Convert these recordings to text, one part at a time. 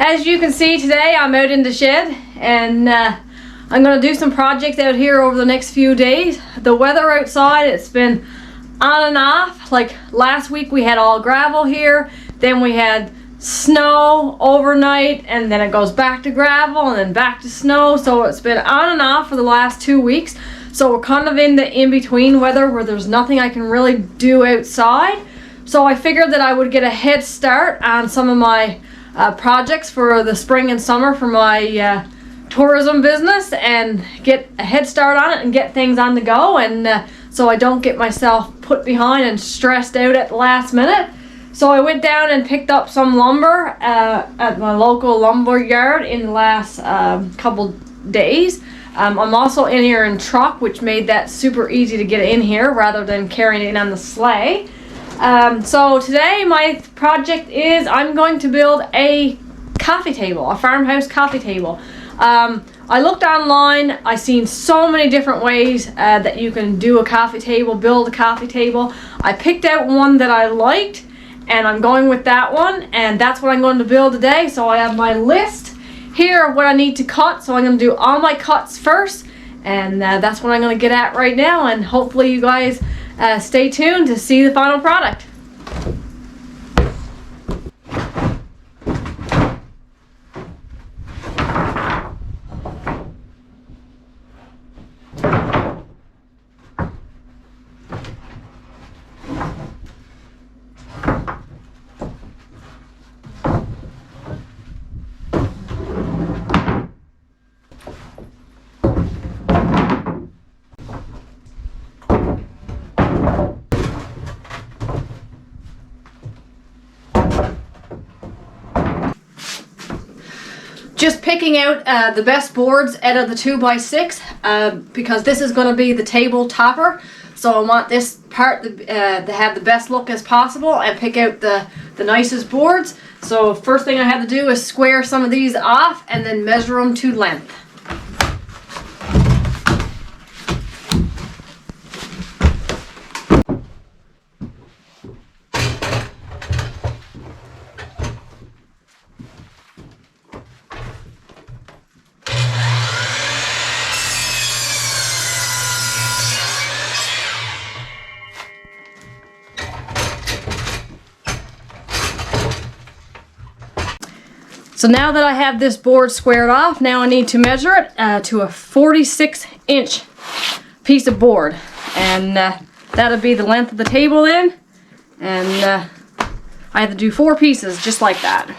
As you can see today, I'm out in the shed and I'm going to do some projects out here over the next few days. The weather outside, it's been on and off. Like last week we had all gravel here, then we had snow overnight, and then it goes back to gravel and then back to snow. So it's been on and off for the last 2 weeks. So we're kind of in the in-between weather where there's nothing I can really do outside. So I figured that I would get a head start on some of my projects for the spring and summer for my tourism business and get a head start on it and get things on the go, and so I don't get myself put behind and stressed out at the last minute. So I went down and picked up some lumber at my local lumber yard in the last couple days. I'm also in here in truck, which made that super easy to get in here rather than carrying it in on the sleigh. So today my project is I'm going to build a coffee table, a farmhouse coffee table. I looked online, I seen so many different ways that you can do a coffee table, build a coffee table. I picked out one that I liked and I'm going with that one, and that's what I'm going to build today. So I have my list here of what I need to cut, so I'm going to do all my cuts first, and that's what I'm going to get at right now, and hopefully you guys stay tuned to see the final product. Just picking out the best boards out of the 2x6 because this is going to be the table topper. So I want this part to have the best look as possible and pick out the nicest boards. So first thing I have to do is square some of these off and then measure them to length. So now that I have this board squared off, now I need to measure it to a 46-inch piece of board, and that'll be the length of the table then, and I have to do 4 pieces just like that.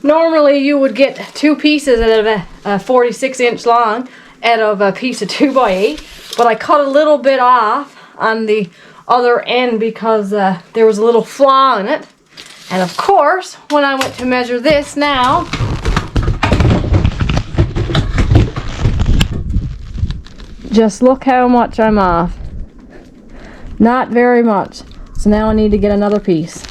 Normally you would get 2 pieces out of a 46-inch long out of a piece of 2x8, but I cut a little bit off on the other end because there was a little flaw in it. And of course, when I went to measure this now, just look how much I'm off. Not very much. So now I need to get another piece.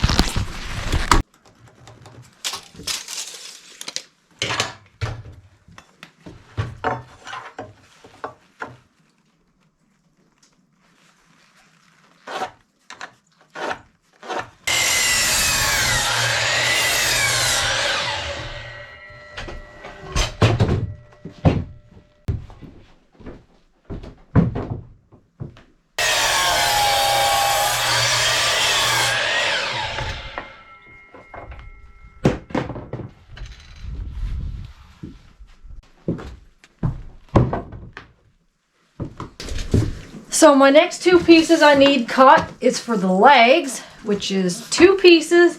So my next two pieces I need cut is for the legs, which is 2 pieces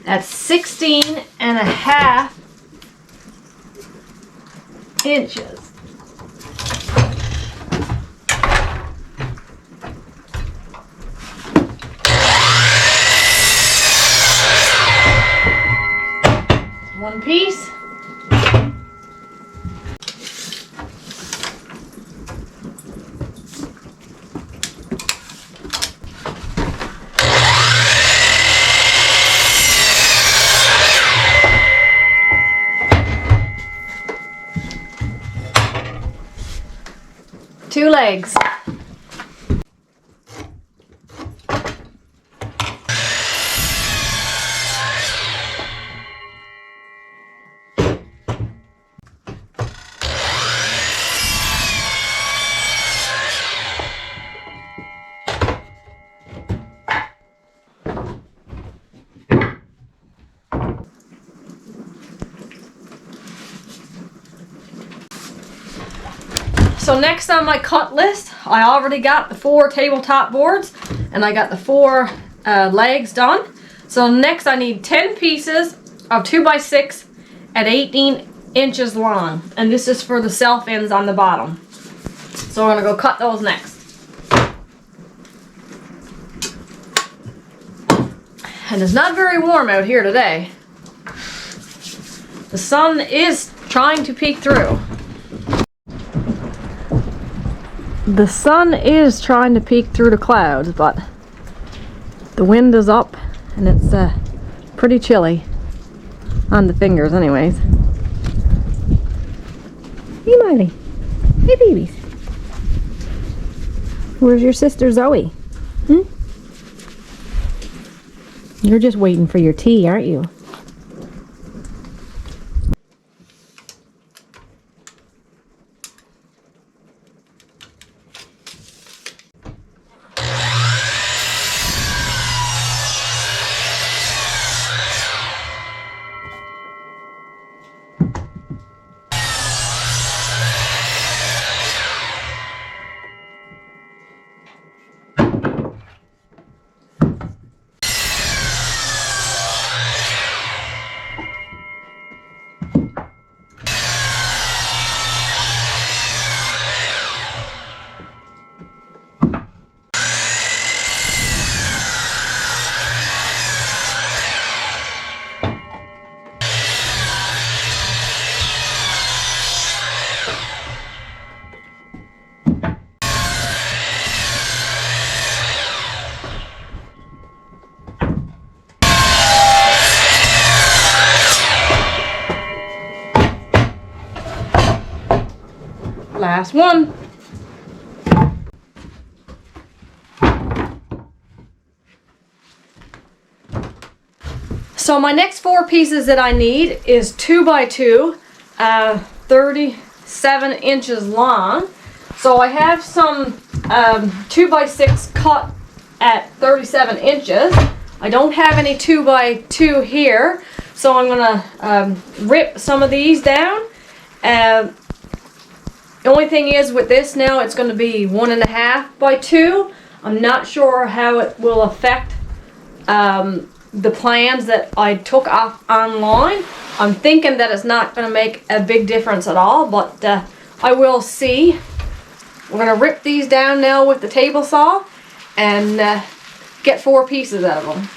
at 16.5 inches. One piece. Two legs. So next on my cut list, I already got the 4 tabletop boards and I got the 4 legs done. So next I need 10 pieces of 2x6 at 18 inches long. And this is for the self ends on the bottom. So we're gonna go cut those next. And it's not very warm out here today. The sun is trying to peek through. The sun is trying to peek through the clouds, but the wind is up and it's pretty chilly on the fingers anyways. Hey Miley. Hey babies. Where's your sister Zoe? You're just waiting for your tea, aren't you? Last one. So my next 4 pieces that I need is 2x2, 37 inches long. So I have some 2x6 cut at 37 inches. I don't have any 2x2 here, so I'm gonna rip some of these down. The only thing is with this now, it's going to be 1.5 by 2. I'm not sure how it will affect the plans that I took off online. I'm thinking that it's not going to make a big difference at all, but I will see. We're going to rip these down now with the table saw and get 4 pieces out of them.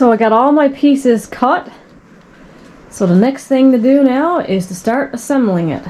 So I got all my pieces cut. So the next thing to do now is to start assembling it.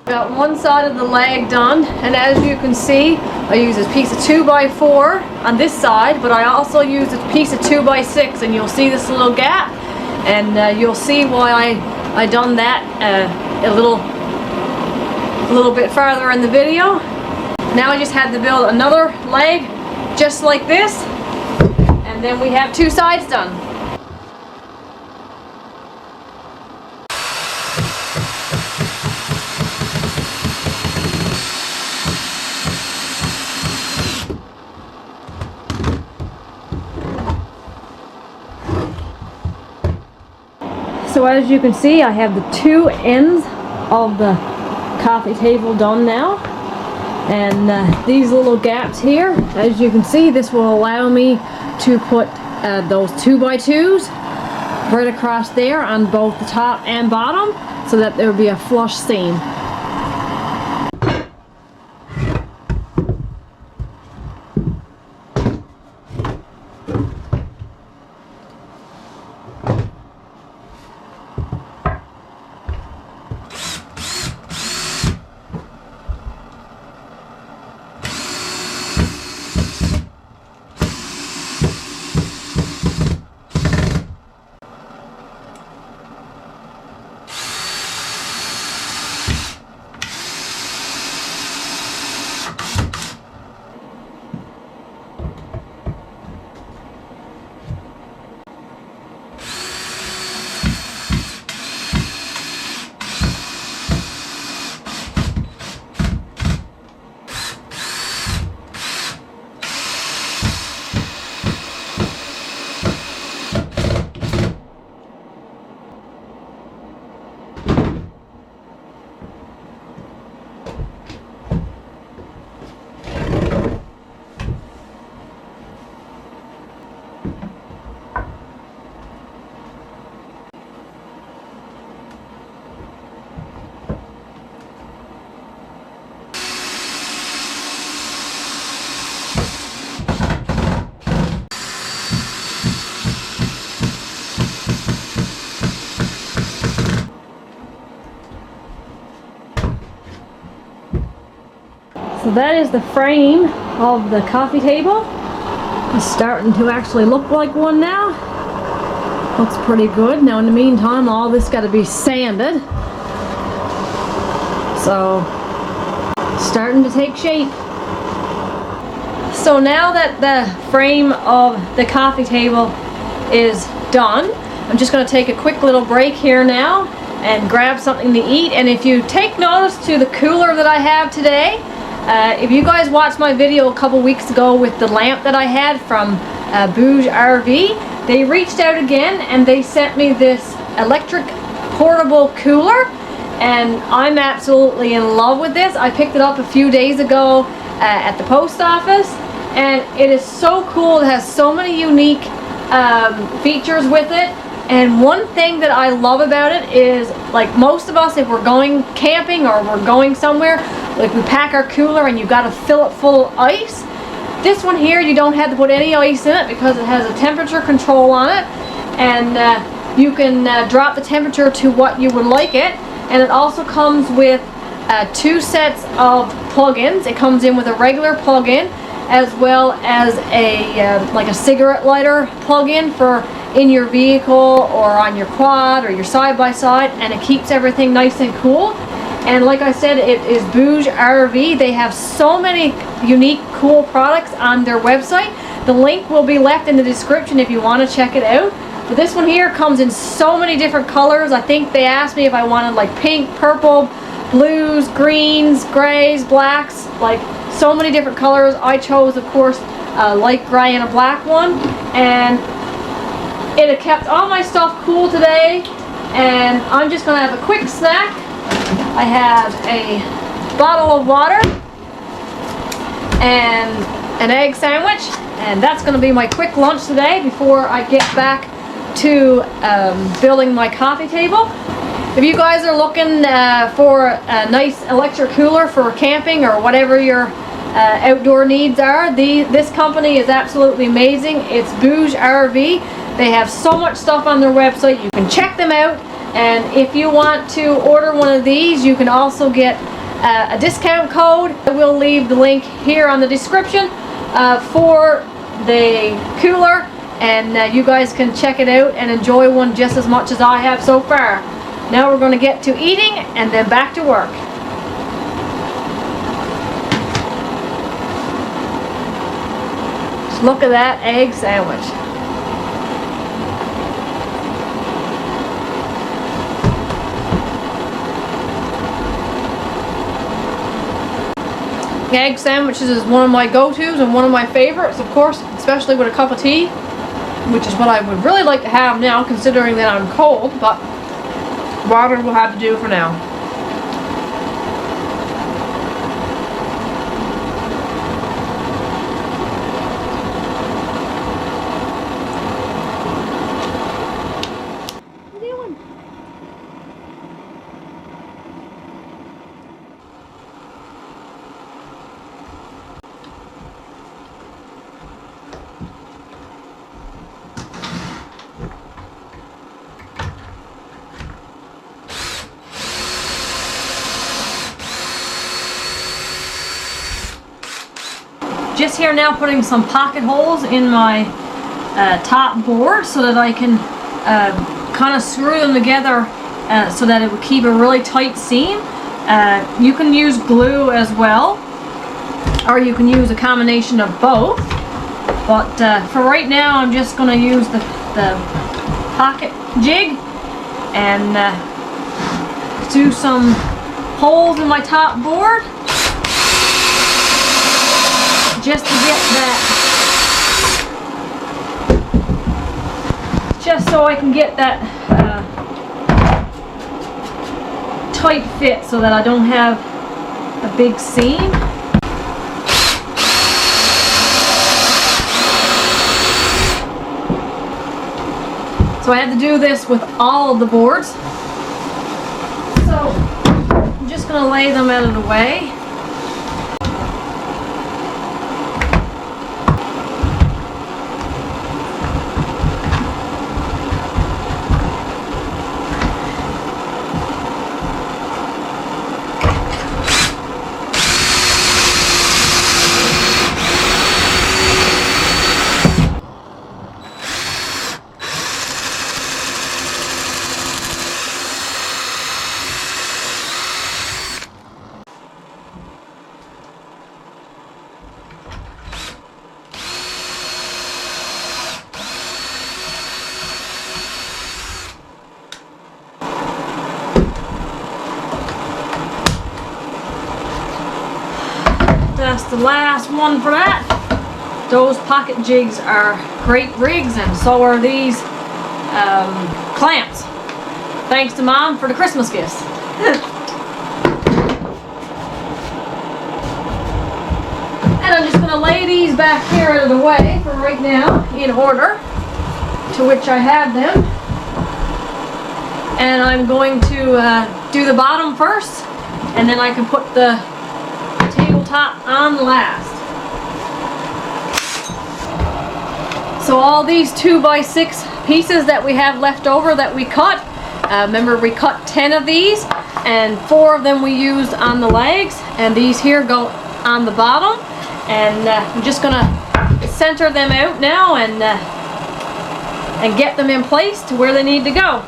Got one side of the leg done, and as you can see, I use a piece of 2x4 on this side, but I also use a piece of 2x6, and you'll see this little gap, and you'll see why I done that a little bit farther in the video. Now I just had to build another leg just like this, and then we have two sides done. So as you can see, I have the two ends of the coffee table done now, and these little gaps here, as you can see, this will allow me to put those 2x2s right across there on both the top and bottom, so that there will be a flush seam. So that is the frame of the coffee table. It's starting to actually look like one now. Looks pretty good. Now in the meantime, all this got to be sanded. So, starting to take shape. So now that the frame of the coffee table is done, I'm just going to take a quick little break here now and grab something to eat. And if you take notice to the cooler that I have today, if you guys watched my video a couple weeks ago with the lamp that I had from Bouge RV, they reached out again and they sent me this electric portable cooler, and I'm absolutely in love with this. I picked it up a few days ago at the post office, and it is so cool. It has so many unique features with it. And one thing that I love about it is, like most of us, if we're going camping or we're going somewhere, like we pack our cooler and you got to fill it full of ice. This one here, you don't have to put any ice in it because it has a temperature control on it, and you can drop the temperature to what you would like it. And it also comes with 2 sets of plugins. It comes in with a regular plug-in as well as a like a cigarette lighter plug-in for in your vehicle or on your quad or your side-by-side, and it keeps everything nice and cool. And like I said, it is Bouge RV. They have so many unique, cool products on their website. The link will be left in the description if you want to check it out. But this one here comes in so many different colors. I think they asked me if I wanted like pink, purple, blues, greens, grays, blacks, like so many different colors. I chose, of course, a light gray and a black one. And it had kept all my stuff cool today. And I'm just going to have a quick snack. I have a bottle of water and an egg sandwich, and that's going to be my quick lunch today before I get back to building my coffee table. If you guys are looking for a nice electric cooler for camping or whatever your outdoor needs are, this company is absolutely amazing. It's Bouge RV. They have so much stuff on their website. You can check them out. And if you want to order one of these, you can also get a discount code. I will leave the link here on the description for the cooler, and you guys can check it out and enjoy one just as much as I have so far. Now we're going to get to eating and then back to work. Just look at that egg sandwich. Egg sandwiches is one of my go-tos and one of my favorites, of course, especially with a cup of tea, which is what I would really like to have now, considering that I'm cold, but water will have to do for now. Just here now putting some pocket holes in my top board so that I can kind of screw them together so that it would keep a really tight seam. You can use glue as well, or you can use a combination of both, but for right now I'm just going to use the pocket jig and do some holes in my top board, just to get that, just so I can get that tight fit so that I don't have a big seam. So I had to do this with all of the boards. So I'm just going to lay them out of the way. That's the last one for that. Those pocket jigs are great rigs, and so are these clamps. Thanks to Mom for the Christmas gifts. And I'm just going to lay these back here out of the way for right now in order to which I have them. And I'm going to do the bottom first, and then I can put the tabletop on last. So all these 2x6 pieces that we have left over that we cut, remember we cut 10 of these, and 4 of them we used on the legs, and these here go on the bottom. And I'm just gonna center them out now and get them in place to where they need to go.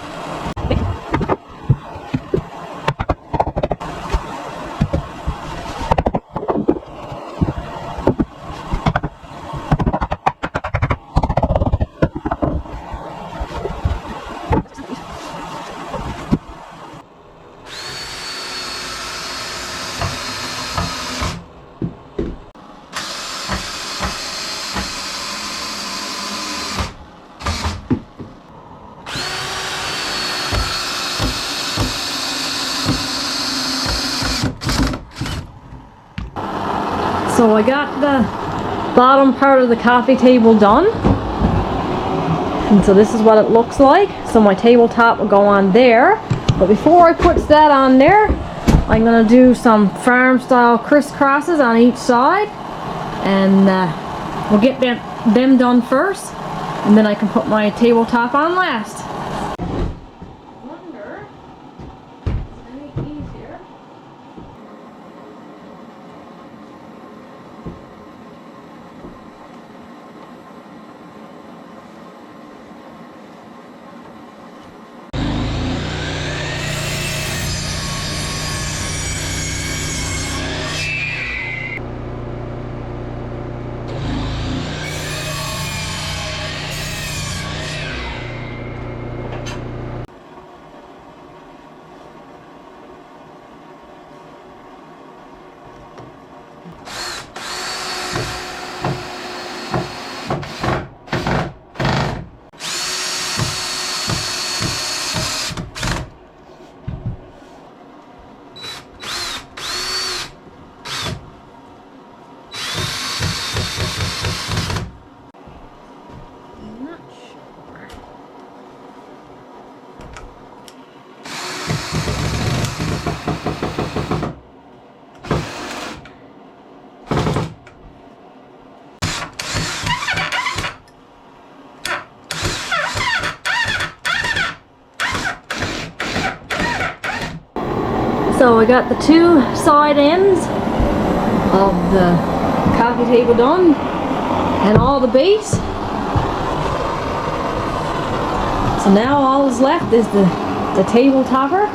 So I got the bottom part of the coffee table done, and so this is what it looks like. So my tabletop will go on there, but before I put that on there, I'm going to do some farm style crisscrosses on each side, and we'll get them done first, and then I can put my tabletop on last. So I got the 2 side ends of the coffee table done, and all the base. So now all is left is the table topper,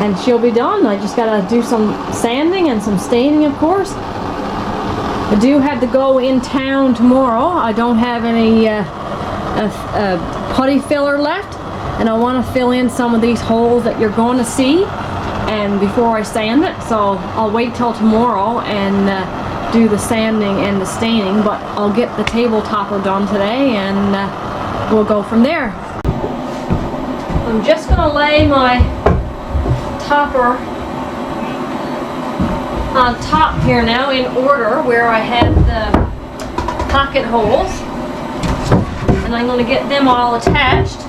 and she'll be done. I just gotta do some sanding and some staining, of course. I do have to go in town tomorrow. I don't have any putty filler left, and I want to fill in some of these holes that you're going to see, and before I sand it. So I'll wait till tomorrow and do the sanding and the staining, but I'll get the table topper done today, and we'll go from there. I'm just going to lay my topper on top here now in order where I have the pocket holes, and I'm going to get them all attached.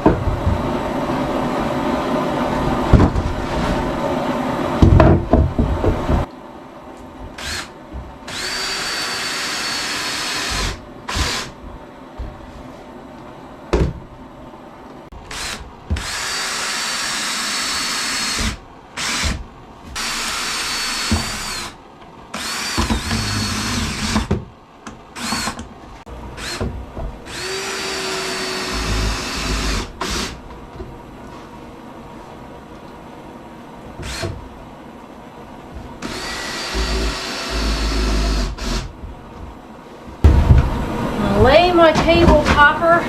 Lay my table topper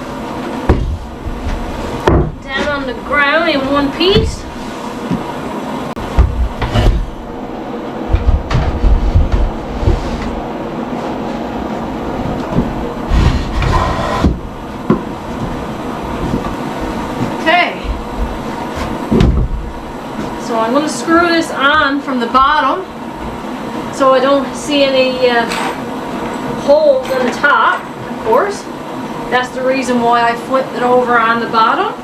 down on the ground in one piece. Okay. So I'm going to screw this on from the bottom so I don't see any holes in the top. Of course, that's the reason why I flipped it over on the bottom.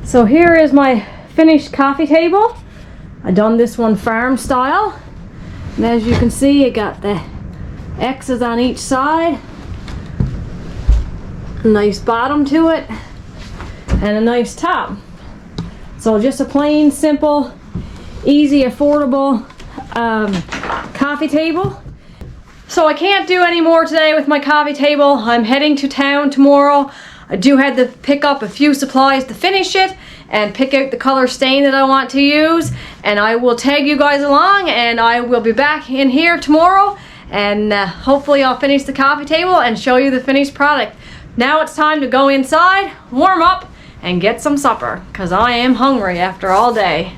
So here is my finished coffee table. I done this one farm style, and as you can see, it got the X's on each side, a nice bottom to it, and a nice top. So just a plain, simple, easy, affordable coffee table. So I can't do any more today with my coffee table. I'm heading to town tomorrow. I do have to pick up a few supplies to finish it and pick out the color stain that I want to use, and I will tag you guys along, and I will be back in here tomorrow, and hopefully I'll finish the coffee table and show you the finished product. Now it's time to go inside, warm up, and get some supper, because I am hungry after all day.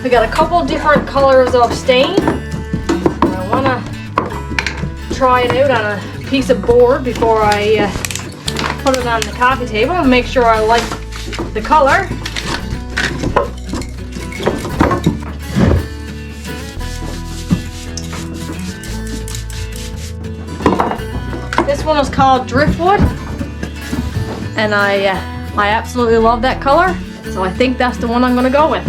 We got a couple different colors of stain. I want to try it out on a piece of board before I put it on the coffee table and make sure I like the color. This one is called Driftwood, and I absolutely love that color, so I think that's the one I'm going to go with.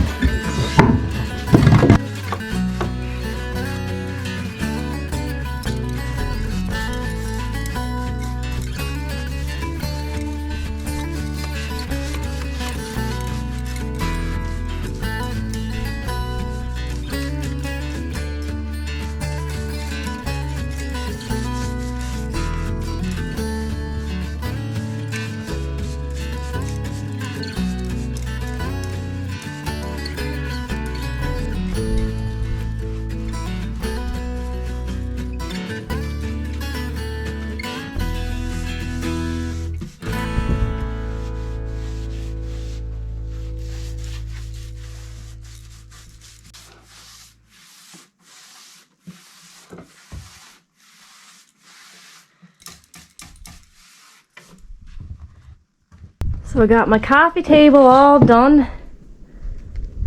So I got my coffee table all done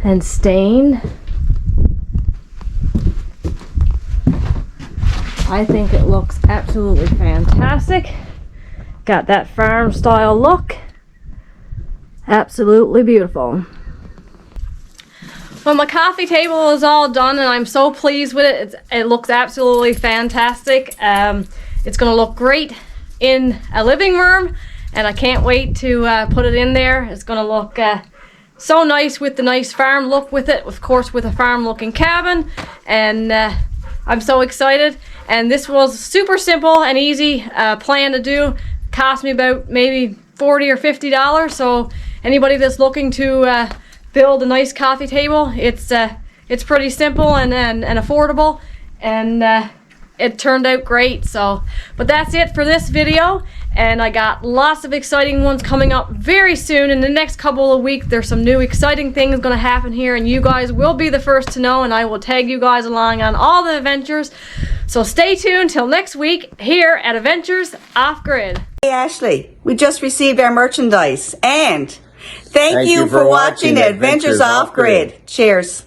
and stained. I think it looks absolutely fantastic. Got that farm style look. Absolutely beautiful. Well, my coffee table is all done and I'm so pleased with it. It looks absolutely fantastic. It's going to look great in a living room, and I can't wait to put it in there. It's going to look so nice with the nice farm look with it, of course with a farm looking cabin, and I'm so excited. And this was super simple and easy plan to do. Cost me about maybe $40 or $50, so anybody that's looking to build a nice coffee table, it's pretty simple and affordable, and it turned out great. So, but that's it for this video, and I got lots of exciting ones coming up very soon. In the next couple of weeks, there's some new exciting things going to happen here, and you guys will be the first to know, and I will tag you guys along on all the adventures. So stay tuned till next week here at Adventures Off Grid. Hey Ashley, we just received our merchandise, and thank you for watching Adventures Off Grid. Cheers.